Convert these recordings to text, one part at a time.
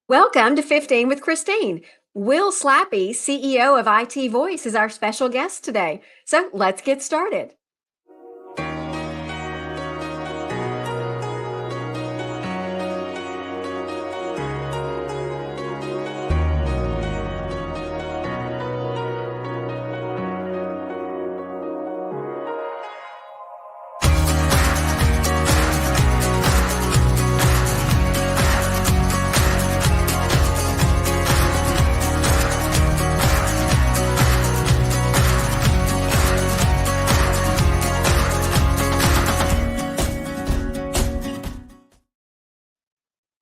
Welcome to 15 with Christine. Will Slappey, CEO of IT Voice, is our special guest today. So let's get started.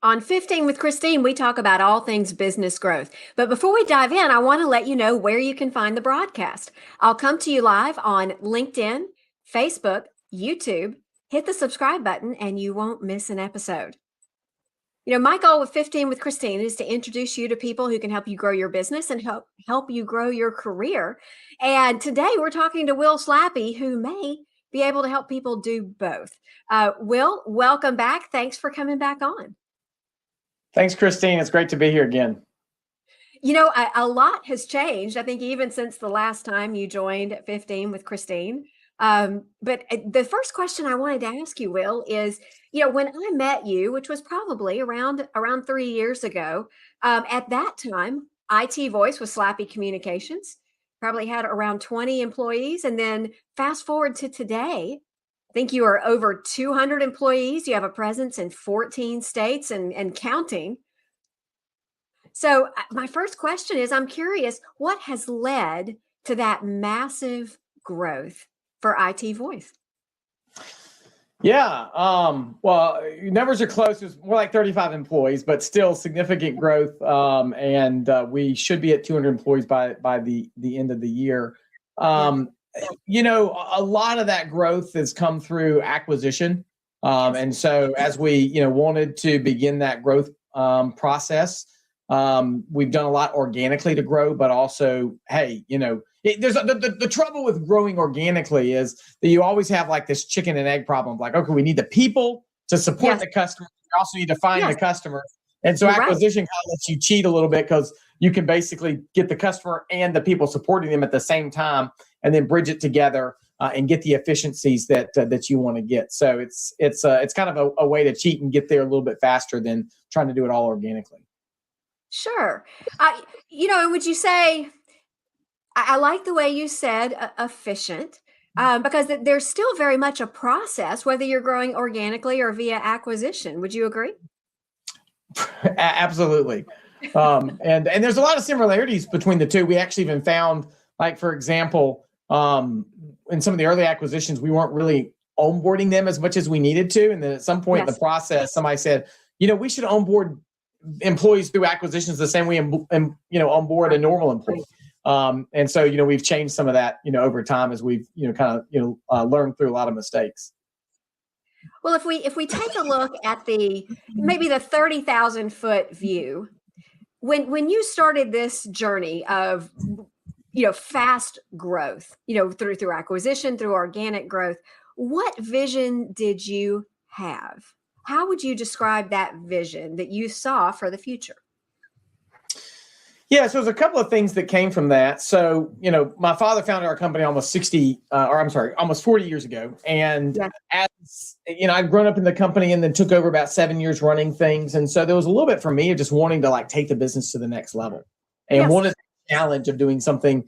On 15 with Christine, we talk about all things business growth. But before we dive in, I want to let you know where you can find the broadcast. I'll come to you live on LinkedIn, Facebook, YouTube. Hit the subscribe button and you won't miss an episode. My goal with 15 with Christine is to introduce you to people who can help you grow your business and help you grow your career. And today we're talking to Will Slappey, who may be able to help people do both. Will, welcome back. Thanks for coming back on. Thanks, Christine. It's great to be here again. A lot has changed, I think, even since the last time you joined 15 with Christine. But the first question I wanted to ask you, Will, is, when I met you, which was probably around 3 years ago, at that time, IT Voice was Slappey Communications, probably had around 20 employees. And then fast forward to today, I think you are over 200 employees. You have a presence in 14 states and counting. So my first question is, I'm curious, what has led to that massive growth for IT Voice? Yeah. Well, numbers are close. It's more like 35 employees, but still significant growth. And we should be at 200 employees by the end of the year. A lot of that growth has come through acquisition. And so as we, wanted to begin that growth process, we've done a lot organically to grow, but also, hey, there's the trouble with growing organically is that you always have like this chicken and egg problem. Like, okay, we need the people to support the customer. We also need to find the customer. And so acquisition kind of lets you cheat a little bit because you can basically get the customer and the people supporting them at the same time and then bridge it together and get the efficiencies that you want to get. So it's kind of a way to cheat and get there a little bit faster than trying to do it all organically. Sure. And would you say, I like the way you said efficient, because there's still very much a process, whether you're growing organically or via acquisition. Would you agree? Absolutely. And there's a lot of similarities between the two. We actually even found, like, for example, in some of the early acquisitions, we weren't really onboarding them as much as we needed to. And then at some point in the process, somebody said, we should onboard employees through acquisitions the same way, onboard a normal employee. And so, we've changed some of that, over time as we've, learned through a lot of mistakes. Well, if we take a look at maybe the 30,000 foot view, when you started this journey of, fast growth, through acquisition, through organic growth, what vision did you have? How would you describe that vision that you saw for the future? Yeah, so there's a couple of things that came from that. So, my father founded our company almost 40 years ago. And as, I'd grown up in the company and then took over about 7 years running things. And so there was a little bit for me of just wanting to take the business to the next level and wanted the challenge of doing something,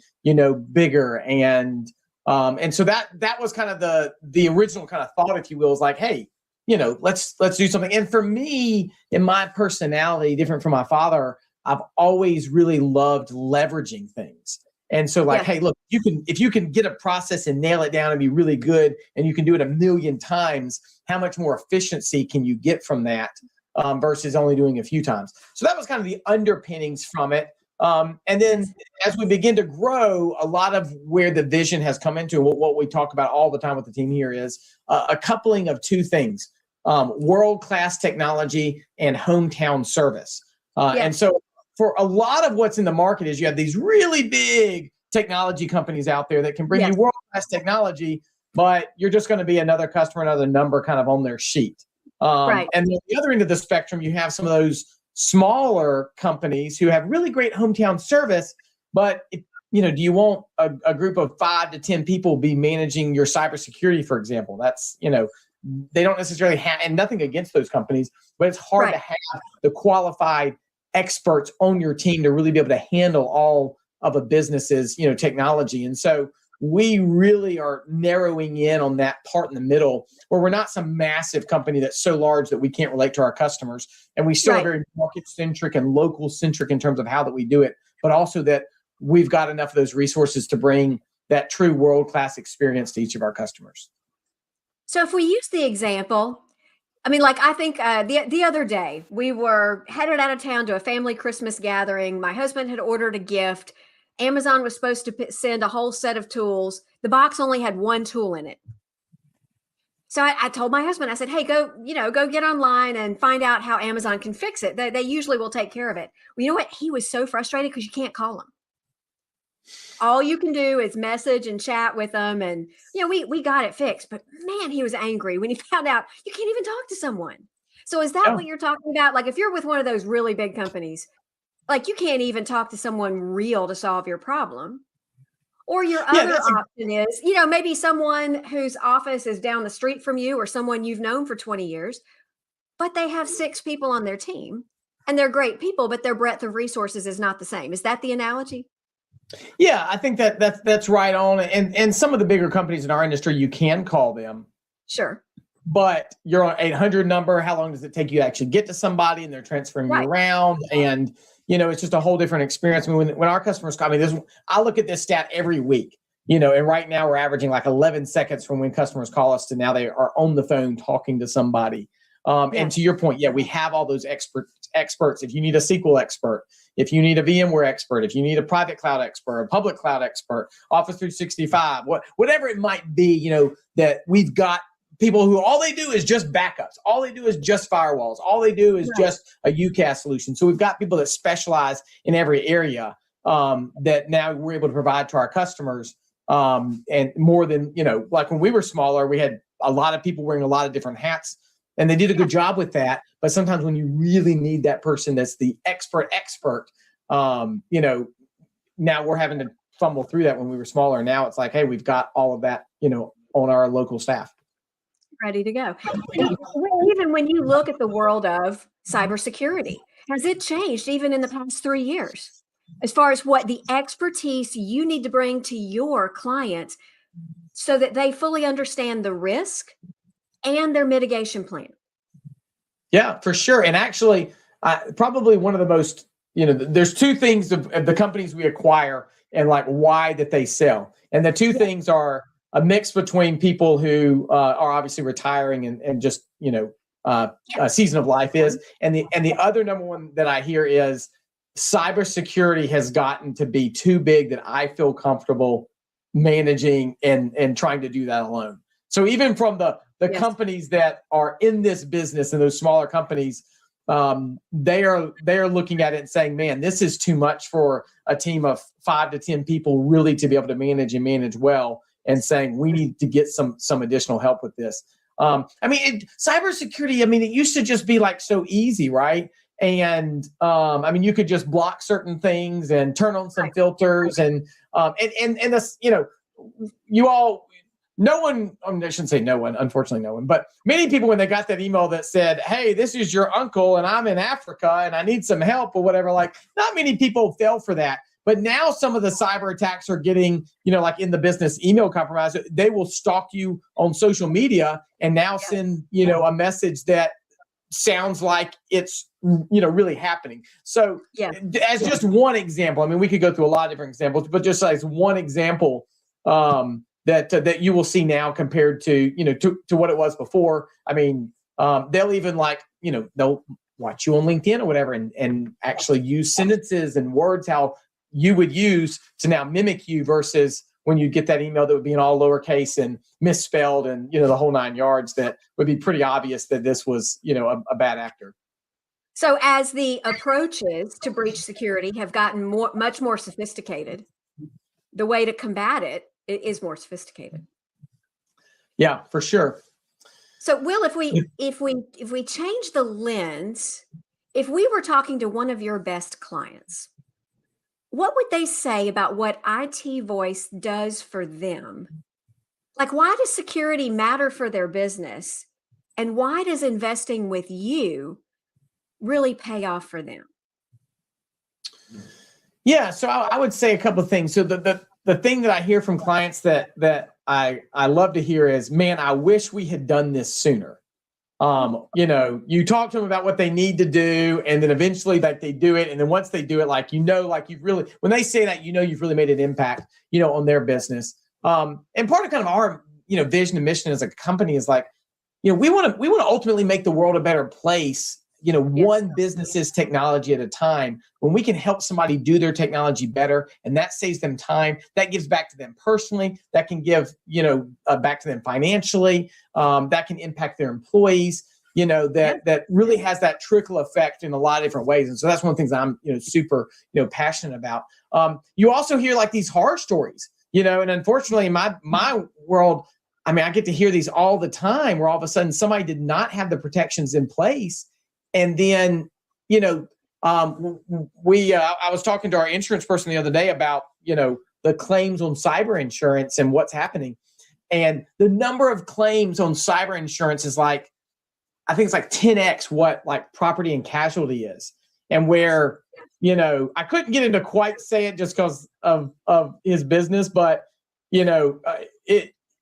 bigger. And so that was kind of the original kind of thought, if you will, is like, hey, let's do something. And for me, in my personality, different from my father, I've always really loved leveraging things. And so hey, look, if you can get a process and nail it down and be really good, and you can do it 1,000,000 times, how much more efficiency can you get from that versus only doing a few times? So that was kind of the underpinnings from it. And then as we begin to grow, a lot of where the vision has come into, what we talk about all the time with the team here is a coupling of two things, world-class technology and hometown service. And so for a lot of what's in the market is you have these really big technology companies out there that can bring you world-class technology, but you're just going to be another customer, another number kind of on their sheet. And then the other end of the spectrum, you have some of those smaller companies who have really great hometown service, but do you want a group of 5 to 10 people be managing your cybersecurity, for example? That's, they don't necessarily have, and nothing against those companies, but it's hard to have the qualified experts on your team to really be able to handle all of a business's, technology. And so we really are narrowing in on that part in the middle, where we're not some massive company that's so large that we can't relate to our customers. And we still are very market centric and local centric in terms of how that we do it, but also that we've got enough of those resources to bring that true world-class experience to each of our customers. So if we use the example, I think the other day we were headed out of town to a family Christmas gathering. My husband had ordered a gift. Amazon was supposed to send a whole set of tools. The box only had one tool in it. So I told my husband, I said, hey, go get online and find out how Amazon can fix it. They usually will take care of it. Well, you know what? He was so frustrated because you can't call them. All you can do is message and chat with them. And, we got it fixed. But man, he was angry when he found out you can't even talk to someone. So is that what you're talking about? Like if you're with one of those really big companies, like you can't even talk to someone real to solve your problem. Or your other option is, maybe someone whose office is down the street from you or someone you've known for 20 years, but they have 6 people on their team and they're great people, but their breadth of resources is not the same. Is that the analogy? Yeah, I think that's right on. And some of the bigger companies in our industry, you can call them. Sure. But you're on 800 number. How long does it take you to actually get to somebody, and they're transferring you around? And, it's just a whole different experience. When our customers call me, I look at this stat every week, and right now we're averaging like 11 seconds from when customers call us to now they are on the phone talking to somebody. And to your point, we have all those experts. If you need a SQL expert, if you need a VMware expert, if you need a private cloud expert, a public cloud expert, Office 365, whatever it might be, that we've got people who all they do is just backups. All they do is just firewalls. All they do is just a UCaaS solution. So we've got people that specialize in every area that now we're able to provide to our customers. And more than, like when we were smaller, we had a lot of people wearing a lot of different hats, and they did a good job with that. But sometimes when you really need that person that's the expert, now we're having to fumble through that. When we were smaller, now it's like, hey, we've got all of that, on our local staff. Ready to go. Even when you look at the world of cybersecurity, has it changed even in the past 3 years as far as what the expertise you need to bring to your clients so that they fully understand the risk and their mitigation plan? Yeah, for sure. And actually, probably one of the most, there's 2 things of the companies we acquire and like why that they sell. And the 2 things are a mix between people who are obviously retiring and just, a season of life is. And the other number one that I hear is cybersecurity has gotten to be too big that I feel comfortable managing and trying to do that alone. So even from the companies that are in this business and those smaller companies, they are looking at it and saying, man, this is too much for a team of 5 to 10 people really to be able to manage well, and saying we need to get some additional help with this. Cybersecurity, it used to just be like so easy, right? And you could just block certain things and turn on some filters and this, no one, I shouldn't say no one, unfortunately no one, but many people, when they got that email that said, hey, this is your uncle and I'm in Africa and I need some help or whatever, like not many people fell for that. But now some of the cyber attacks are getting, like in the business email compromise, they will stalk you on social media and now send, a message that sounds like it's, really happening. So as just one example, we could go through a lot of different examples, but just as one example, that you will see now compared to, to what it was before. They'll even they'll watch you on LinkedIn or whatever and actually use sentences and words how you would use to now mimic you versus when you get that email that would be in all lowercase and misspelled and, the whole 9 yards, that would be pretty obvious that this was, a bad actor. So as the approaches to breach security have gotten much more sophisticated, the way to combat it is more sophisticated. Yeah, for sure. So Will, if we change the lens If we were talking to one of your best clients, what would they say about what IT voice does for them? Like, why does security matter for their business? And why does investing with you really pay off for them? Yeah, so I would say a couple of things. So the thing that I hear from clients that I love to hear is, man, I wish we had done this sooner. You talk to them about what they need to do, and then eventually like they do it. And then once they do it, like, like you've really, when they say that, you've really made an impact, on their business. And part of kind of our, vision and mission as a company is like, we want to ultimately make the world a better place, one business's technology at a time. When we can help somebody do their technology better, and that saves them time, that gives back to them personally, that can give, back to them financially, that can impact their employees, that really has that trickle effect in a lot of different ways. And so that's one of the things I'm, super, passionate about. You also hear like these horror stories, and unfortunately in my world, I mean, I get to hear these all the time where all of a sudden somebody did not have the protections in place. And then, I was talking to our insurance person the other day about, the claims on cyber insurance and what's happening. And the number of claims on cyber insurance is like, I think it's like 10x what like property and casualty is. And where, I couldn't get into quite say it just because of his business, but,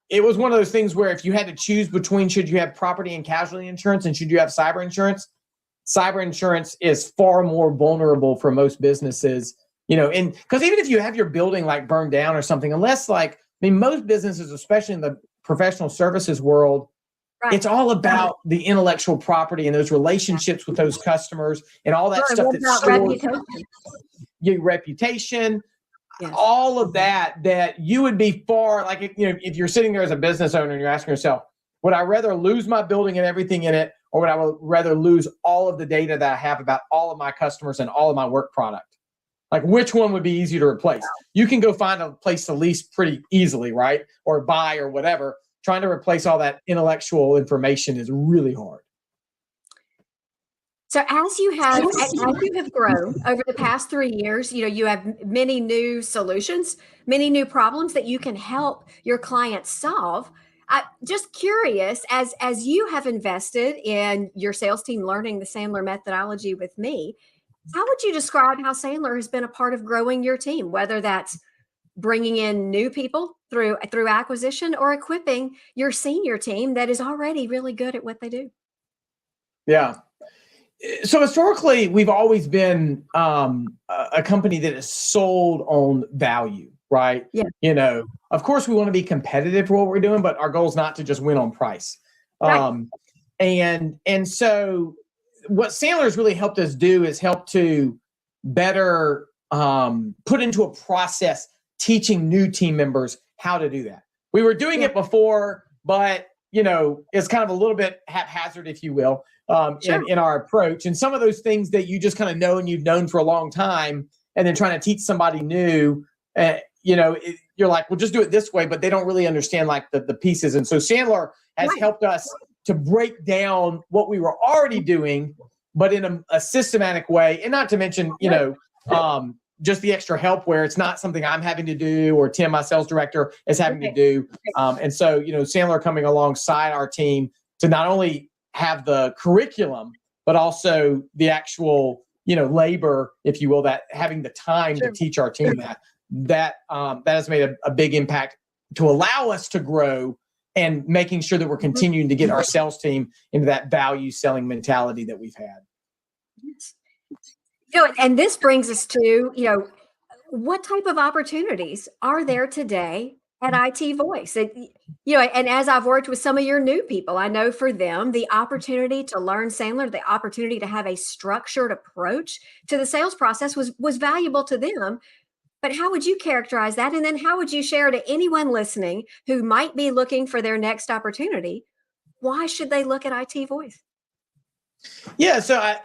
it was one of those things where if you had to choose between should you have property and casualty insurance and should you have cyber insurance is far more vulnerable for most businesses, and because even if you have your building like burned down or something, unless most businesses, especially in the professional services world, right, it's all about the intellectual property and those relationships with those customers and all that stuff that's stored. Your reputation. Yes. All of that you would be far like, if you're sitting there as a business owner and you're asking yourself, would I rather lose my building and everything in it, or would I rather lose all of the data that I have about all of my customers and all of my work product? Like, which one would be easier to replace? You can go find a place to lease pretty easily, right? Or buy or whatever. Trying to replace all that intellectual information is really hard. So as you have grown over the past 3 years, you have many new solutions, many new problems that you can help your clients solve. Just curious, as you have invested in your sales team learning the Sandler methodology with me, how would you describe how Sandler has been a part of growing your team, whether that's bringing in new people through acquisition or equipping your senior team that is already really good at what they do? Yeah. So historically, we've always been a company that is sold on value, right? Yeah. Of course, we want to be competitive for what we're doing, but our goal is not to just win on price. Right. And so what Sandler's really helped us do is help to better put into a process teaching new team members how to do that. We were doing it before, but it's kind of a little bit haphazard, if you will. In our approach, and some of those things that you just kind of know and you've known for a long time, and then trying to teach somebody new, you're like, well, just do it this way, but they don't really understand like the pieces. And so Sandler has helped us to break down what we were already doing, but in a systematic way, and not to mention, just the extra help where it's not something I'm having to do or Tim, my sales director, is having to do. And so, Sandler coming alongside our team to not only have the curriculum, but also the actual, labor, if you will, that having the time to teach our team that has made a big impact to allow us to grow and making sure that we're continuing to get our sales team into that value selling mentality that we've had. Yes. And this brings us to, what type of opportunities are there today at IT Voice? And as I've worked with some of your new people, I know for them, the opportunity to learn Sandler, the opportunity to have a structured approach to the sales process was valuable to them. But how would you characterize that? And then how would you share to anyone listening who might be looking for their next opportunity? Why should they look at IT Voice? Yeah. So I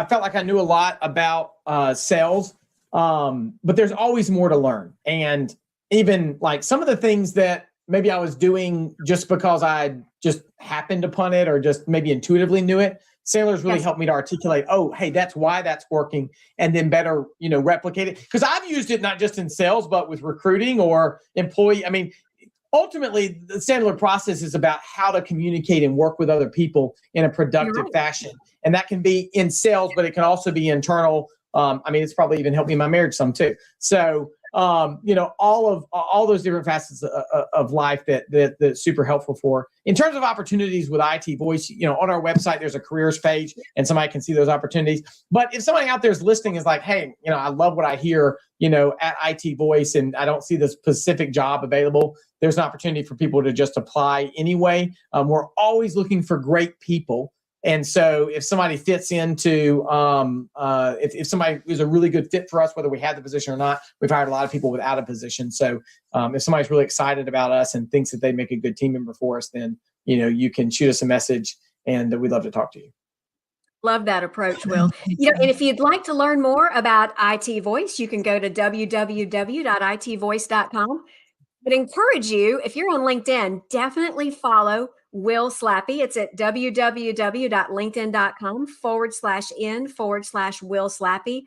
felt like I knew a lot about sales, but there's always more to learn. And even like some of the things that maybe I was doing just because I just happened upon it or just maybe intuitively knew it, Sandler's really Yes. helped me to articulate, oh, hey, that's why that's working, and then better, replicate it. Because I've used it not just in sales, but with recruiting or employee. I mean, ultimately, the Sandler process is about how to communicate and work with other people in a You're productive right. fashion. And that can be in sales, but it can also be internal. I mean, it's probably even helped me in my marriage some too. So, all those different facets of life that's super helpful for. In terms of opportunities with IT Voice, on our website, there's a careers page and somebody can see those opportunities. But if somebody out there is listening is like, hey, I love what I hear, at IT Voice, and I don't see the specific job available, there's an opportunity for people to just apply anyway. We're always looking for great people. And so if somebody fits into, if somebody is a really good fit for us, whether we have the position or not, we've hired a lot of people without a position. So if somebody's really excited about us and thinks that they make a good team member for us, then, you can shoot us a message and we'd love to talk to you. Love that approach, Will. And if you'd like to learn more about IT Voice, you can go to www.itvoice.com. But encourage you, if you're on LinkedIn, definitely follow Will Slappey. It's at www.linkedin.com/in/Will Slappey.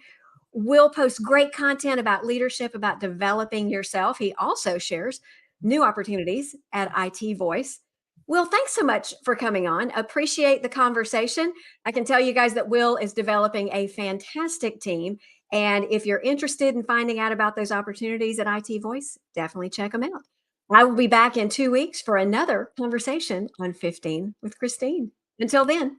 Will posts great content about leadership, about developing yourself. He also shares new opportunities at IT Voice. Will, thanks so much for coming on. Appreciate the conversation. I can tell you guys that Will is developing a fantastic team. And if you're interested in finding out about those opportunities at IT Voice, definitely check them out. I will be back in 2 weeks for another conversation on 15 with Christine. Until then.